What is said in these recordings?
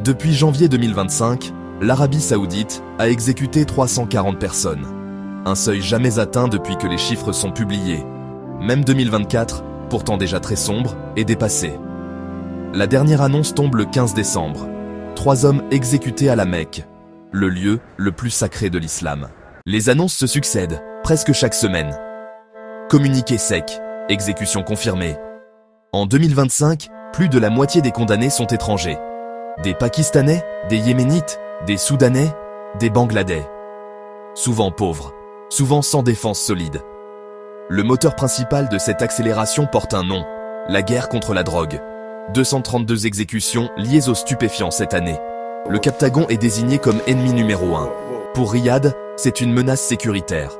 Depuis janvier 2025, l'Arabie Saoudite a exécuté 340 personnes. Un seuil jamais atteint depuis que les chiffres sont publiés. Même 2024, pourtant déjà très sombre, est dépassé. La dernière annonce tombe le 15 décembre. 3 hommes exécutés à la Mecque, le lieu le plus sacré de l'islam. Les annonces se succèdent, presque chaque semaine. Communiqué sec, exécution confirmée. En 2025, plus de la moitié des condamnés sont étrangers. Des Pakistanais, des Yéménites, des Soudanais, des Bangladais. Souvent pauvres, souvent sans défense solide. Le moteur principal de cette accélération porte un nom, la guerre contre la drogue. 232 exécutions liées aux stupéfiants cette année. Le Captagon est désigné comme ennemi numéro 1. Pour Riyad, c'est une menace sécuritaire.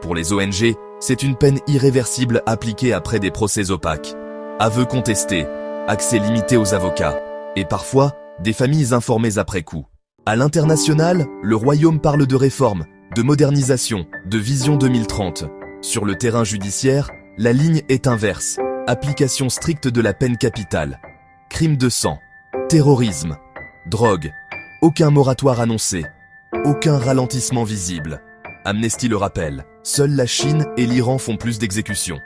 Pour les ONG, c'est une peine irréversible appliquée après des procès opaques. Aveux contestés, accès limité aux avocats, et parfois, des familles informées après coup. À l'international, le Royaume parle de réforme, de modernisation, de vision 2030. Sur le terrain judiciaire, la ligne est inverse. Application stricte de la peine capitale. Crime de sang. Terrorisme. Drogue. Aucun moratoire annoncé. Aucun ralentissement visible. Amnesty le rappelle, seules la Chine et l'Iran font plus d'exécutions.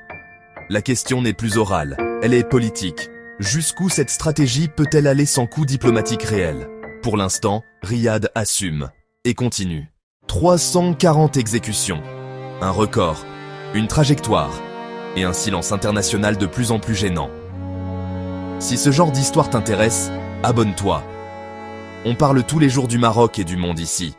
La question n'est plus orale, elle est politique. Jusqu'où cette stratégie peut-elle aller sans coup diplomatique réel? Pour l'instant, Riyad assume et continue. 340 exécutions. Un record, une trajectoire et un silence international de plus en plus gênant. Si ce genre d'histoire t'intéresse, abonne-toi. On parle tous les jours du Maroc et du monde ici.